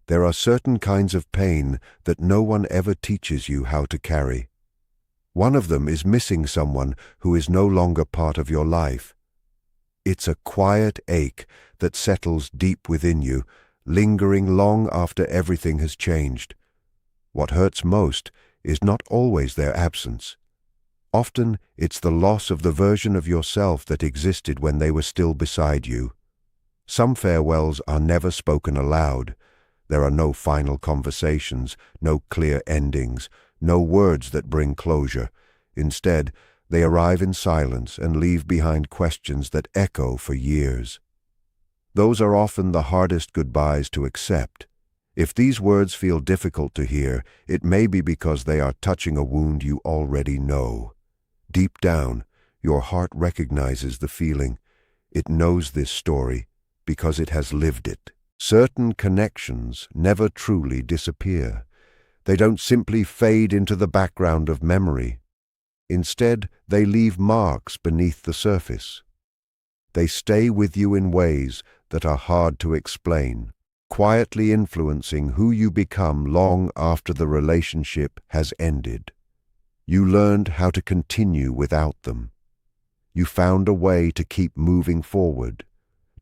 There are certain kinds of pain that no one ever teaches you how to carry. One of them is missing someone who is no longer part of your life. It's a quiet ache that settles deep within you, lingering long after everything has changed. What hurts most is not always their absence. Often it's the loss of the version of yourself that existed when they were still beside you. Some farewells are never spoken aloud. There are no final conversations, no clear endings, no words that bring closure. Instead, they arrive in silence and leave behind questions that echo for years. Those are often the hardest goodbyes to accept. If these words feel difficult to hear, it may be because they are touching a wound you already know. Deep down, your heart recognizes the feeling. It knows this story because it has lived it. Certain connections never truly disappear. They don't simply fade into the background of memory. Instead, they leave marks beneath the surface. They stay with you in ways that are hard to explain, quietly influencing who you become long after the relationship has ended. You learned how to continue without them. You found a way to keep moving forward,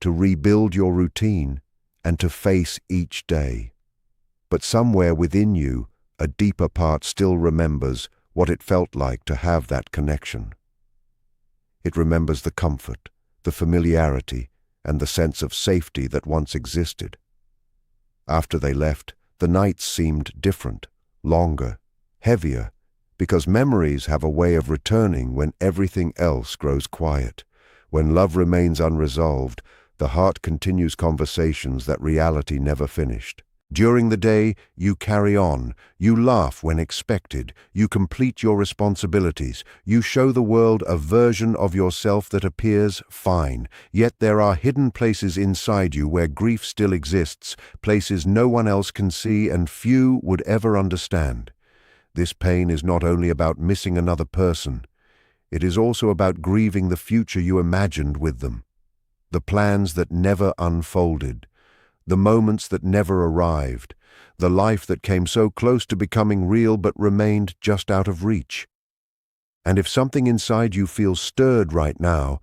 to rebuild your routine, and to face each day. But somewhere within you, a deeper part still remembers what it felt like to have that connection. It remembers the comfort, the familiarity, and the sense of safety that once existed. After they left, the nights seemed different, longer, heavier, because memories have a way of returning when everything else grows quiet. When love remains unresolved, the heart continues conversations that reality never finished. During the day, you carry on, you laugh when expected, you complete your responsibilities, you show the world a version of yourself that appears fine, yet there are hidden places inside you where grief still exists, places no one else can see and few would ever understand. This pain is not only about missing another person, it is also about grieving the future you imagined with them, the plans that never unfolded, the moments that never arrived, the life that came so close to becoming real but remained just out of reach. And if something inside you feels stirred right now,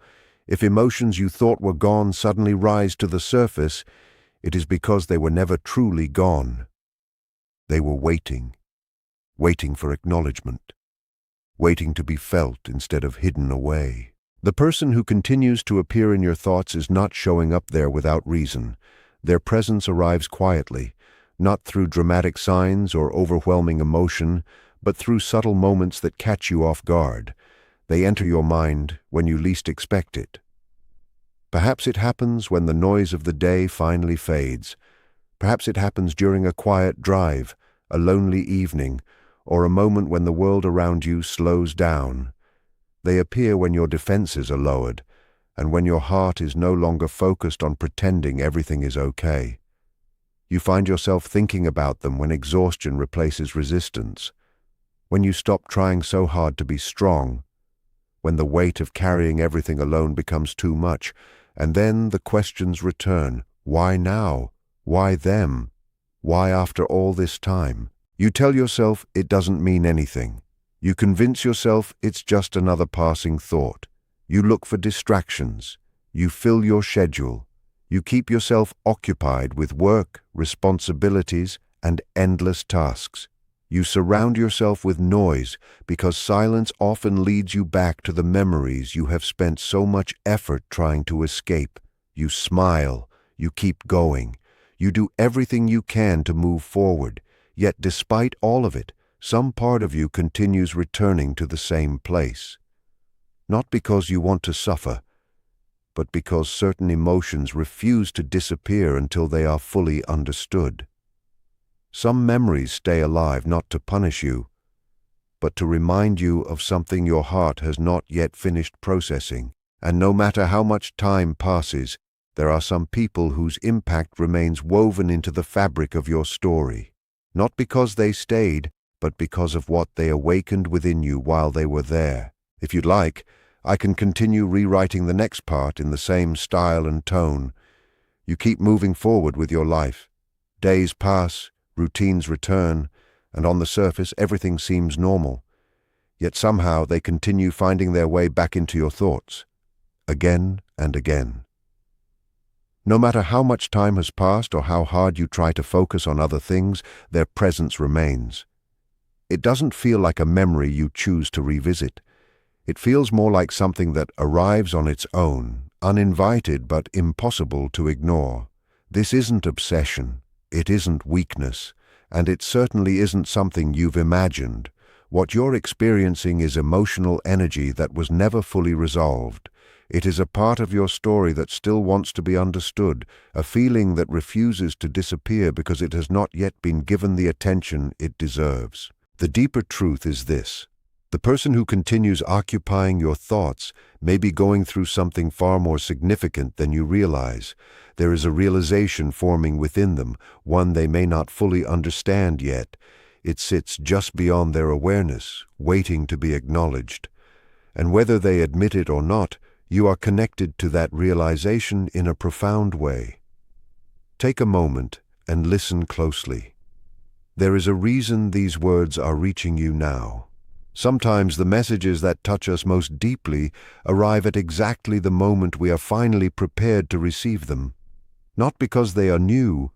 if emotions you thought were gone suddenly rise to the surface, it is because they were never truly gone. They were waiting for acknowledgement, waiting to be felt instead of hidden away. The person who continues to appear in your thoughts is not showing up there without reason. Their presence arrives quietly, not through dramatic signs or overwhelming emotion, but through subtle moments that catch you off guard. They enter your mind when you least expect it. Perhaps it happens when the noise of the day finally fades. Perhaps it happens during a quiet drive, a lonely evening, or a moment when the world around you slows down. They appear when your defenses are lowered, and when your heart is no longer focused on pretending everything is okay. You find yourself thinking about them when exhaustion replaces resistance, when you stop trying so hard to be strong, when the weight of carrying everything alone becomes too much, and then the questions return. Why now? Why them? Why after all this time? You tell yourself it doesn't mean anything. You convince yourself it's just another passing thought. You look for distractions. You fill your schedule. You keep yourself occupied with work, responsibilities, and endless tasks. You surround yourself with noise because silence often leads you back to the memories you have spent so much effort trying to escape. You smile. You keep going. You do everything you can to move forward. Yet despite all of it, some part of you continues returning to the same place. Not because you want to suffer, but because certain emotions refuse to disappear until they are fully understood. Some memories stay alive not to punish you, but to remind you of something your heart has not yet finished processing. And no matter how much time passes, there are some people whose impact remains woven into the fabric of your story, not because they stayed, but because of what they awakened within you while they were there. If you'd like, I can continue rewriting the next part in the same style and tone. You keep moving forward with your life, Days pass, routines return, and on the surface everything seems normal. Yet somehow they continue finding their way back into your thoughts, again and again. No matter how much time has passed or how hard you try to focus on other things, their presence remains. It doesn't feel like a memory you choose to revisit. It feels more like something that arrives on its own, uninvited but impossible to ignore. This isn't obsession, it isn't weakness, and it certainly isn't something you've imagined. What you're experiencing is emotional energy that was never fully resolved. It is a part of your story that still wants to be understood, a feeling that refuses to disappear because it has not yet been given the attention it deserves. The deeper truth is this: the person who continues occupying your thoughts may be going through something far more significant than you realize. There is a realization forming within them, one they may not fully understand yet. It sits just beyond their awareness, waiting to be acknowledged. And whether they admit it or not, you are connected to that realization in a profound way. Take a moment and listen closely. There is a reason these words are reaching you now. Sometimes the messages that touch us most deeply arrive at exactly the moment we are finally prepared to receive them. Not because they are new,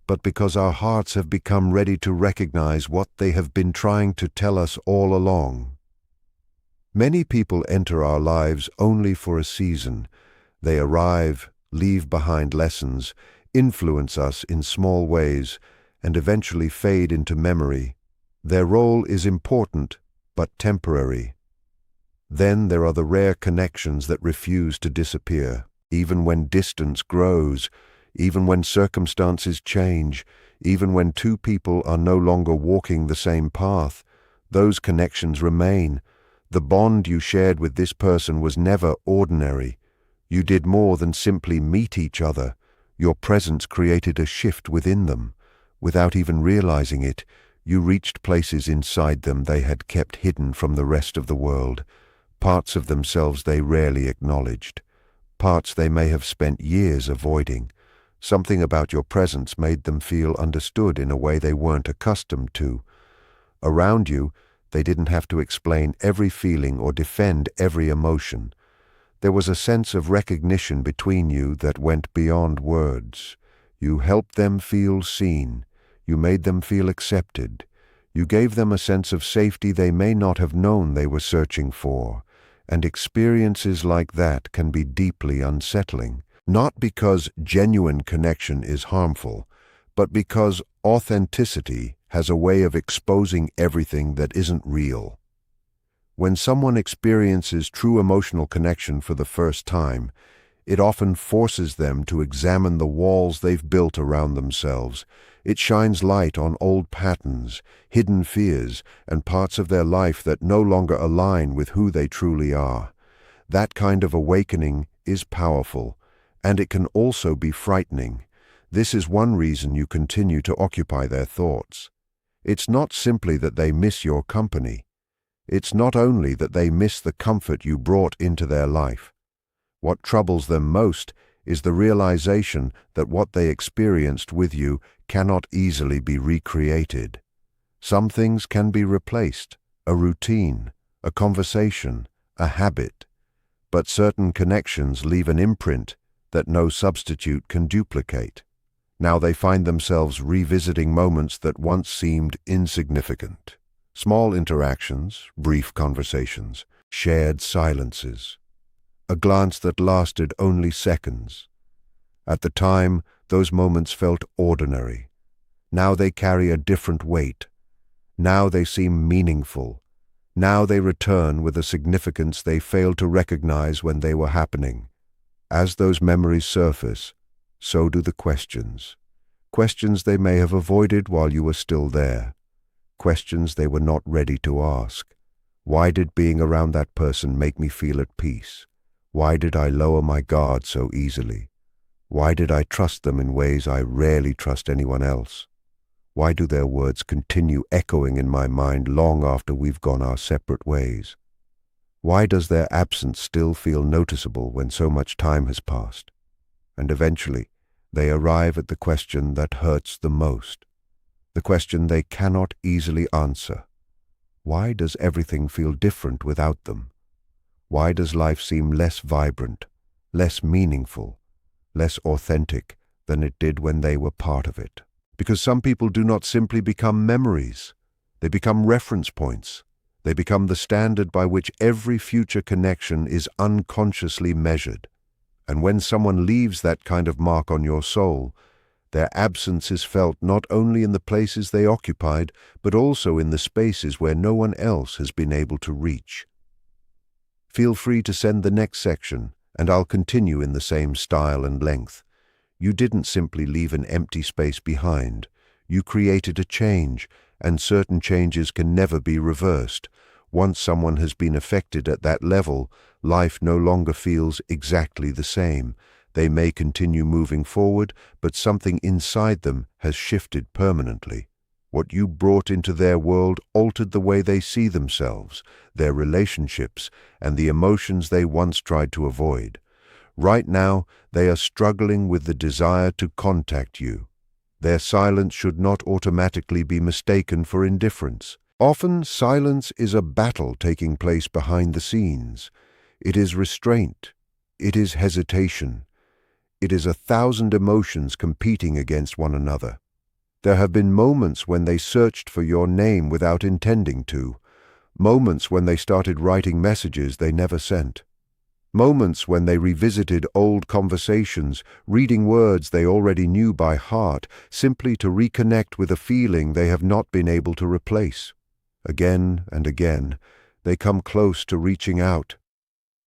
but because our hearts have become ready to recognize what they have been trying to tell us all along. Many people enter our lives only for a season. They arrive, leave behind lessons, influence us in small ways, and eventually fade into memory. Their role is important, but temporary. Then there are the rare connections that refuse to disappear, even when distance grows, even when circumstances change, even when two people are no longer walking the same path. Those connections remain. The bond you shared with this person was never ordinary. You did more than simply meet each other. Your presence created a shift within them. Without even realizing it, you reached places inside them they had kept hidden from the rest of the world, parts of themselves they rarely acknowledged, parts they may have spent years avoiding. Something about your presence made them feel understood in a way they weren't accustomed to. Around you, they didn't have to explain every feeling or defend every emotion. There was a sense of recognition between you that went beyond words. You helped them feel seen. You made them feel accepted. You gave them a sense of safety they may not have known they were searching for. And experiences like that can be deeply unsettling. Not because genuine connection is harmful, but because authenticity has a way of exposing everything that isn't real. When someone experiences true emotional connection for the first time, it often forces them to examine the walls they've built around themselves. It shines light on old patterns, hidden fears, and parts of their life that no longer align with who they truly are. That kind of awakening is powerful, and it can also be frightening. This is one reason you continue to occupy their thoughts. It's not simply that they miss your company. It's not only that they miss the comfort you brought into their life. What troubles them most is the realization that what they experienced with you cannot easily be recreated. Some things can be replaced, a routine, a conversation, a habit, but certain connections leave an imprint that no substitute can duplicate. Now they find themselves revisiting moments that once seemed insignificant. Small interactions, brief conversations, shared silences. A glance that lasted only seconds. At the time, those moments felt ordinary. Now they carry a different weight. Now they seem meaningful. Now they return with a significance they failed to recognize when they were happening. As those memories surface, so do the questions. Questions they may have avoided while you were still there. Questions they were not ready to ask. Why did being around that person make me feel at peace? Why did I lower my guard so easily? Why did I trust them in ways I rarely trust anyone else? Why do their words continue echoing in my mind long after we've gone our separate ways? Why does their absence still feel noticeable when so much time has passed? And eventually, They arrive at the question that hurts the most, the question they cannot easily answer. Why does everything feel different without them? Why does life seem less vibrant, less meaningful, less authentic than it did when they were part of it? Because some people do not simply become memories. They become reference points. They become the standard by which every future connection is unconsciously measured. And when someone leaves that kind of mark on your soul, their absence is felt not only in the places they occupied, but also in the spaces where no one else has been able to reach. Feel free to send the next section, and I'll continue in the same style and length. You didn't simply leave an empty space behind. You created a change, and certain changes can never be reversed. Once someone has been affected at that level, life no longer feels exactly the same. They may continue moving forward, but something inside them has shifted permanently. What you brought into their world altered the way they see themselves, their relationships, and the emotions they once tried to avoid. Right now, they are struggling with the desire to contact you. Their silence should not automatically be mistaken for indifference. Often, silence is a battle taking place behind the scenes. It is restraint. It is hesitation. It is 1,000 emotions competing against one another. There have been moments when they searched for your name without intending to, moments when they started writing messages they never sent, moments when they revisited old conversations, reading words they already knew by heart, simply to reconnect with a feeling they have not been able to replace. Again and again, they come close to reaching out.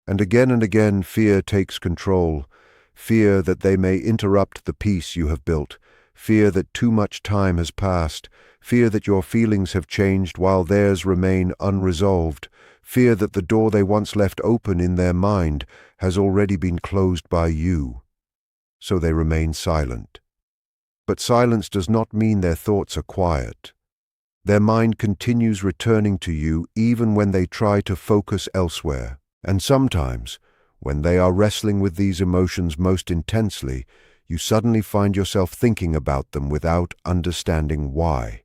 And again, fear takes control. Fear that they may interrupt the peace you have built. Fear that too much time has passed. Fear that your feelings have changed while theirs remain unresolved. Fear that the door they once left open in their mind has already been closed by you. So they remain silent. But silence does not mean their thoughts are quiet. Their mind continues returning to you even when they try to focus elsewhere. And sometimes, when they are wrestling with these emotions most intensely, you suddenly find yourself thinking about them without understanding why.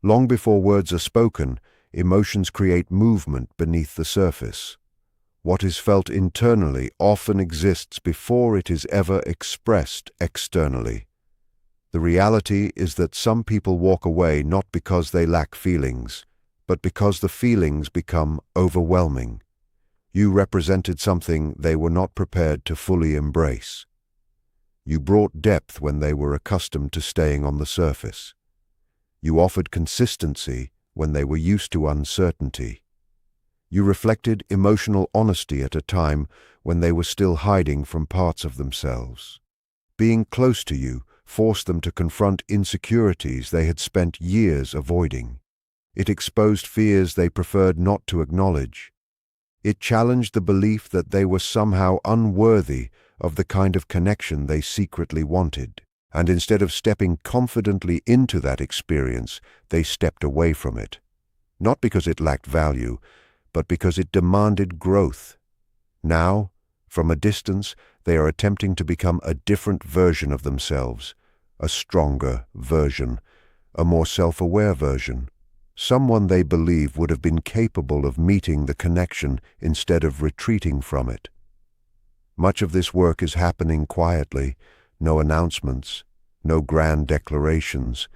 Long before words are spoken, emotions create movement beneath the surface. What is felt internally often exists before it is ever expressed externally. The reality is that some people walk away not because they lack feelings, but because the feelings become overwhelming. You represented something they were not prepared to fully embrace. You brought depth when they were accustomed to staying on the surface. You offered consistency when they were used to uncertainty. You reflected emotional honesty at a time when they were still hiding from parts of themselves. Being close to you forced them to confront insecurities they had spent years avoiding. It exposed fears they preferred not to acknowledge. It challenged the belief that they were somehow unworthy of the kind of connection they secretly wanted. And instead of stepping confidently into that experience, they stepped away from it. Not because it lacked value, but because it demanded growth. Now, from a distance, they are attempting to become a different version of themselves, a stronger version, a more self-aware version. Someone they believe would have been capable of meeting the connection instead of retreating from it. Much of this work is happening quietly, no announcements, no grand declarations,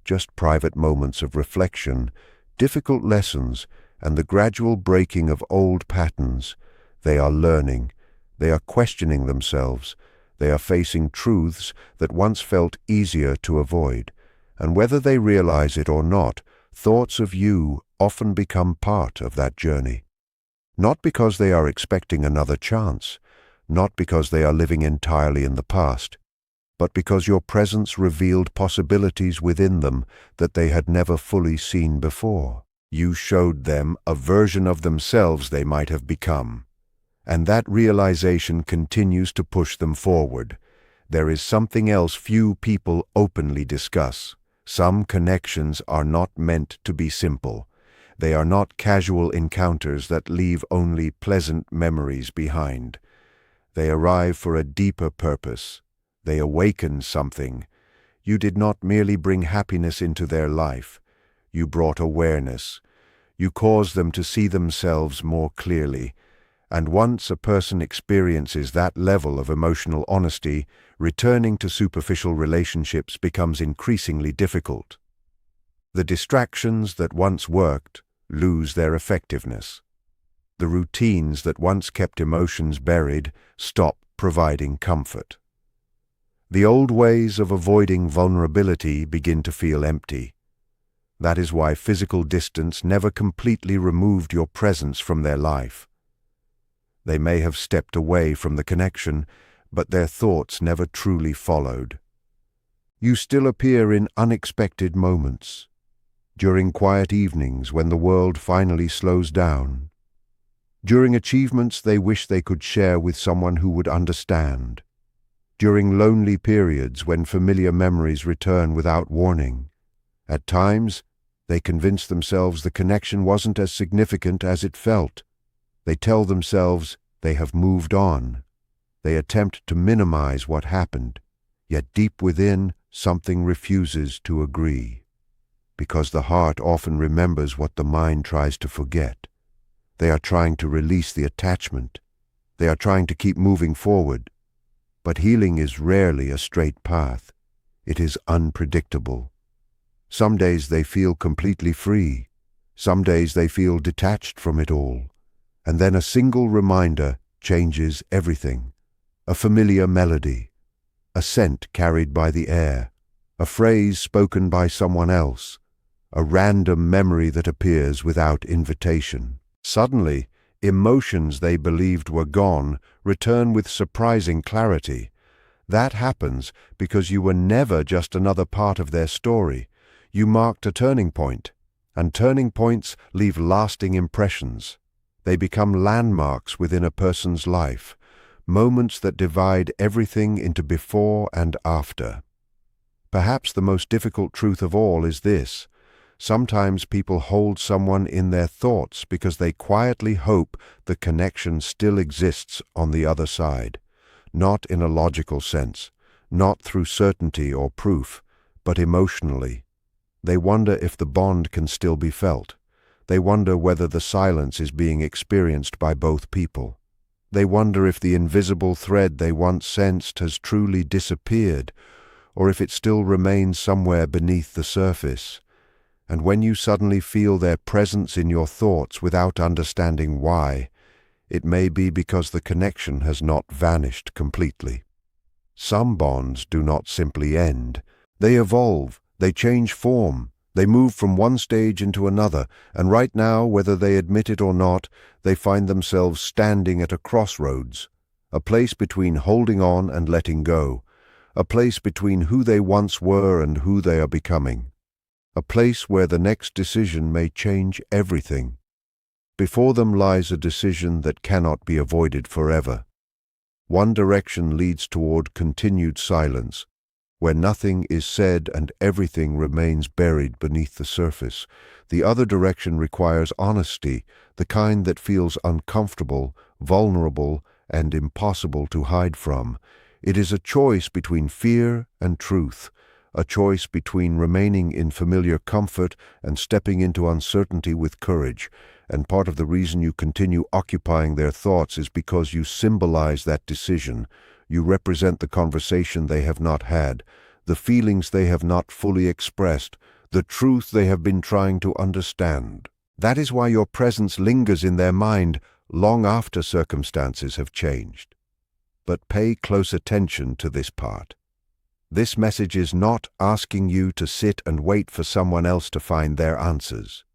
just private moments of reflection, difficult lessons, and the gradual breaking of old patterns. They are learning, they are questioning themselves, they are facing truths that once felt easier to avoid, and whether they realize it or not, thoughts of you often become part of that journey. Not because they are expecting another chance, not because they are living entirely in the past, but because your presence revealed possibilities within them that they had never fully seen before. You showed them a version of themselves they might have become, and that realization continues to push them forward. There is something else few people openly discuss. Some connections are not meant to be simple. They are not casual encounters that leave only pleasant memories behind. They arrive for a deeper purpose, They awakened something. You did not merely bring happiness into their life. You brought awareness. You caused them to see themselves more clearly. And once a person experiences that level of emotional honesty, returning to superficial relationships becomes increasingly difficult. The distractions that once worked lose their effectiveness. The routines that once kept emotions buried stop providing comfort. The old ways of avoiding vulnerability begin to feel empty. That is why physical distance never completely removed your presence from their life. They may have stepped away from the connection, but their thoughts never truly followed. You still appear in unexpected moments, during quiet evenings when the world finally slows down, during achievements they wish they could share with someone who would understand, during lonely periods when familiar memories return without warning. At times, they convince themselves the connection wasn't as significant as it felt. They tell themselves they have moved on. They attempt to minimize what happened, yet deep within, something refuses to agree. Because the heart often remembers what the mind tries to forget. They are trying to release the attachment. They are trying to keep moving forward. But healing is rarely a straight path. It is unpredictable. Some days they feel completely free. Some days they feel detached from it all. And then a single reminder changes everything. A familiar melody, a scent carried by the air, a phrase spoken by someone else, a random memory that appears without invitation. Suddenly, emotions they believed were gone return with surprising clarity. That happens because you were never just another part of their story. You marked a turning point, and turning points leave lasting impressions. They become landmarks within a person's life, moments that divide everything into before and after. Perhaps the most difficult truth of all is this: sometimes people hold someone in their thoughts because they quietly hope the connection still exists on the other side, not in a logical sense, not through certainty or proof, but emotionally. They wonder if the bond can still be felt. They wonder whether the silence is being experienced by both people. They wonder if the invisible thread they once sensed has truly disappeared, or if it still remains somewhere beneath the surface. And when you suddenly feel their presence in your thoughts without understanding why, it may be because the connection has not vanished completely. Some bonds do not simply end. They evolve, they change form, they move from one stage into another, and right now, whether they admit it or not, they find themselves standing at a crossroads, a place between holding on and letting go, a place between who they once were and who they are becoming, a place where the next decision may change everything. Before them lies a decision that cannot be avoided forever. One direction leads toward continued silence, where nothing is said and everything remains buried beneath the surface. The other direction requires honesty, the kind that feels uncomfortable, vulnerable, and impossible to hide from. It is a choice between fear and truth, a choice between remaining in familiar comfort and stepping into uncertainty with courage. And part of the reason you continue occupying their thoughts is because you symbolize that decision. You represent the conversation they have not had, the feelings they have not fully expressed, the truth they have been trying to understand. That is why your presence lingers in their mind long after circumstances have changed. But pay close attention to this part. This message is not asking you to sit and wait for someone else to find their answers.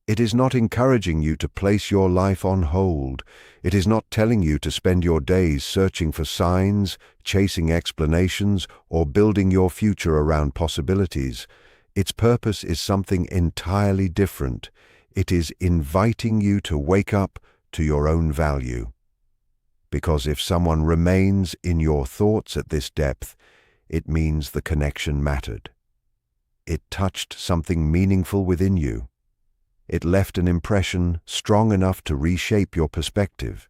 It is not encouraging you to place your life on hold. It is not telling you to spend your days searching for signs, chasing explanations, or building your future around possibilities. Its purpose is something entirely different. It is inviting you to wake up to your own value. Because if someone remains in your thoughts at this depth, it means the connection mattered. It touched something meaningful within you. It left an impression strong enough to reshape your perspective.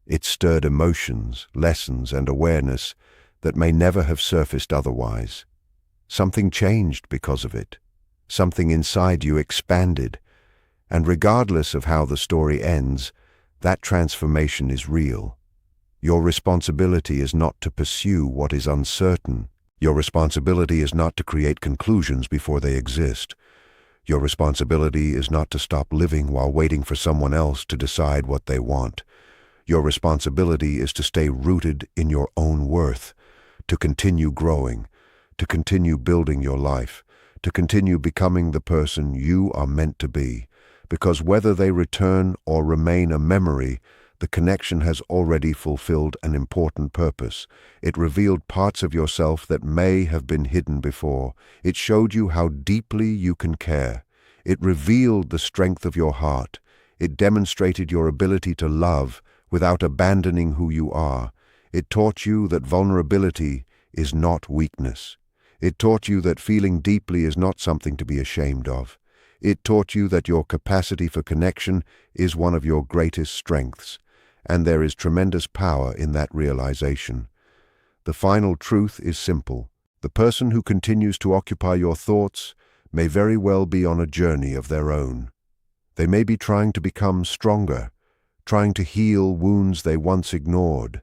It stirred emotions, lessons, and awareness that may never have surfaced otherwise. Something changed because of it. Something inside you expanded. And regardless of how the story ends, that transformation is real. Your responsibility is not to pursue what is uncertain. Your responsibility is not to create conclusions before they exist. Your responsibility is not to stop living while waiting for someone else to decide what they want. Your responsibility is to stay rooted in your own worth, to continue growing, to continue building your life, to continue becoming the person you are meant to be. Because whether they return or remain a memory, the connection has already fulfilled an important purpose. It revealed parts of yourself that may have been hidden before. It showed you how deeply you can care. It revealed the strength of your heart. It demonstrated your ability to love without abandoning who you are. It taught you that vulnerability is not weakness. It taught you that feeling deeply is not something to be ashamed of. It taught you that your capacity for connection is one of your greatest strengths, and there is tremendous power in that realization. The final truth is simple. The person who continues to occupy your thoughts may very well be on a journey of their own. They may be trying to become stronger, trying to heal wounds they once ignored,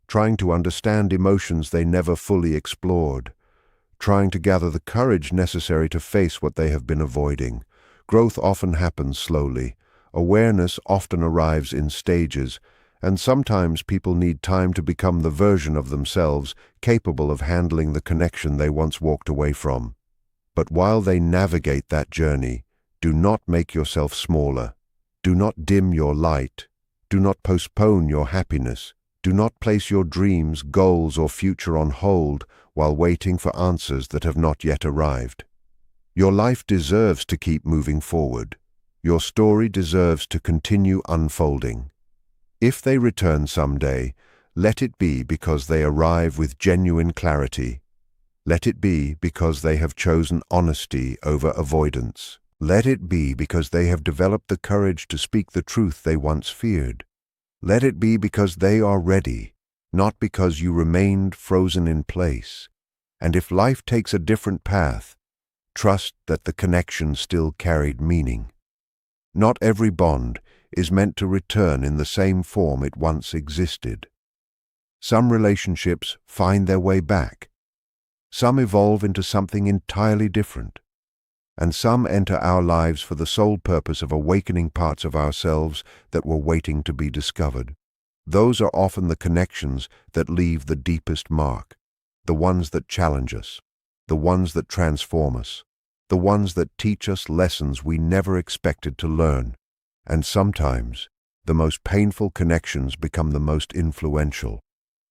trying to understand emotions they never fully explored, trying to gather the courage necessary to face what they have been avoiding. Growth often happens slowly. Awareness often arrives in stages, and sometimes people need time to become the version of themselves capable of handling the connection they once walked away from. But while they navigate that journey, do not make yourself smaller. Do not dim your light. Do not postpone your happiness. Do not place your dreams, goals, or future on hold while waiting for answers that have not yet arrived. Your life deserves to keep moving forward. Your story deserves to continue unfolding. If they return someday, let it be because they arrive with genuine clarity. Let it be because they have chosen honesty over avoidance. Let it be because they have developed the courage to speak the truth they once feared. Let it be because they are ready, not because you remained frozen in place. And if life takes a different path, trust that the connection still carried meaning. Not every bond is meant to return in the same form it once existed. Some relationships find their way back. Some evolve into something entirely different. And some enter our lives for the sole purpose of awakening parts of ourselves that were waiting to be discovered. Those are often the connections that leave the deepest mark, the ones that challenge us, the ones that transform us, the ones that teach us lessons we never expected to learn. And sometimes, the most painful connections become the most influential,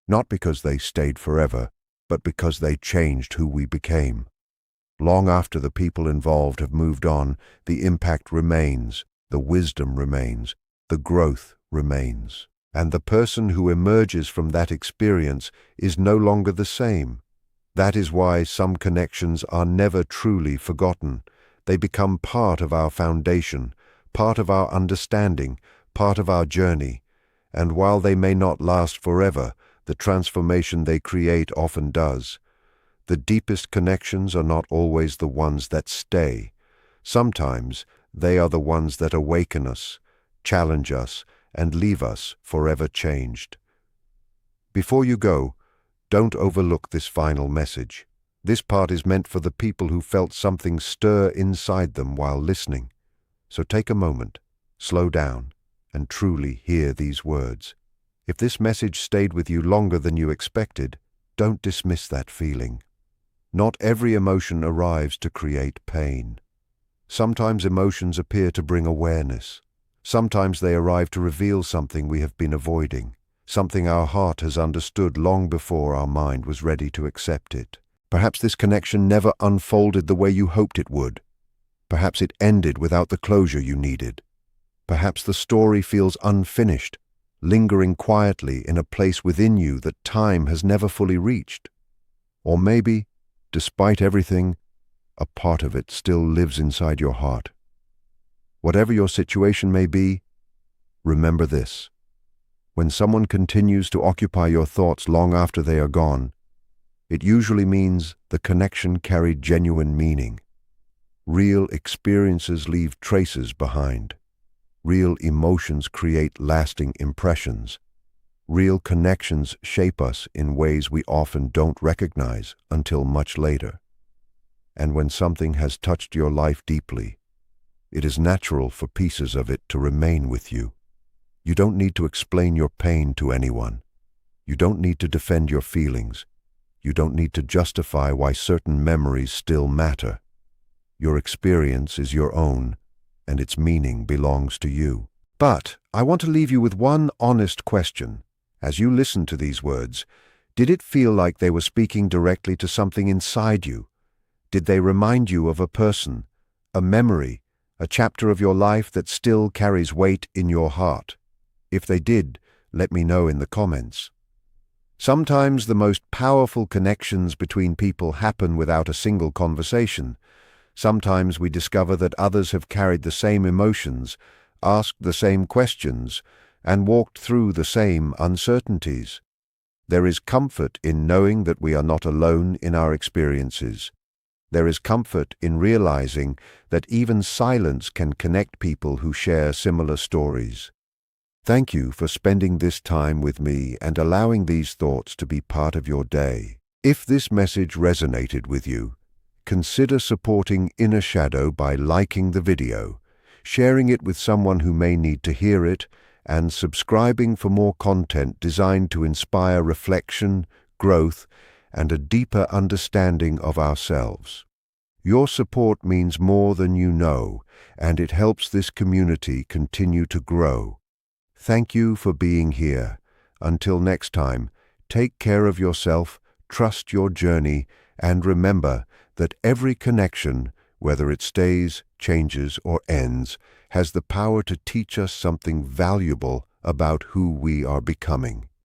not because they stayed forever, but because they changed who we became. Long after the people involved have moved on, the impact remains, the wisdom remains, the growth remains. And the person who emerges from that experience is no longer the same. That is why some connections are never truly forgotten. They become part of our foundation, part of our understanding, part of our journey. And while they may not last forever, the transformation they create often does. The deepest connections are not always the ones that stay. Sometimes they are the ones that awaken us, challenge us, and leave us forever changed. Before you go, don't overlook this final message. This part is meant for the people who felt something stir inside them while listening. So take a moment, slow down, and truly hear these words. If this message stayed with you longer than you expected, don't dismiss that feeling. Not every emotion arrives to create pain. Sometimes emotions appear to bring awareness. Sometimes they arrive to reveal something we have been avoiding, something our heart has understood long before our mind was ready to accept it. Perhaps this connection never unfolded the way you hoped it would. Perhaps it ended without the closure you needed. Perhaps the story feels unfinished, lingering quietly in a place within you that time has never fully reached. Or maybe, despite everything, a part of it still lives inside your heart. Whatever your situation may be, remember this. When someone continues to occupy your thoughts long after they are gone, It usually means the connection carried genuine meaning. Real experiences leave traces behind. Real emotions create lasting impressions. Real connections shape us in ways we often don't recognize until much later. And when something has touched your life deeply, it is natural for pieces of it to remain with you. You don't need to explain your pain to anyone. You don't need to defend your feelings. You don't need to justify why certain memories still matter. Your experience is your own, and its meaning belongs to you. But I want to leave you with one honest question. As you listen to these words, did it feel like they were speaking directly to something inside you? Did they remind you of a person, a memory, a chapter of your life that still carries weight in your heart? If they did, let me know in the comments. Sometimes the most powerful connections between people happen without a single conversation. Sometimes we discover that others have carried the same emotions, asked the same questions, and walked through the same uncertainties. There is comfort in knowing that we are not alone in our experiences. There is comfort in realizing that even silence can connect people who share similar stories. Thank you for spending this time with me and allowing these thoughts to be part of your day. If this message resonated with you, consider supporting Inner Shadow by liking the video, sharing it with someone who may need to hear it, and subscribing for more content designed to inspire reflection, growth, and a deeper understanding of ourselves. Your support means more than you know, and it helps this community continue to grow. Thank you for being here. Until next time, take care of yourself, trust your journey, and remember that every connection, whether it stays, changes, or ends, has the power to teach us something valuable about who we are becoming.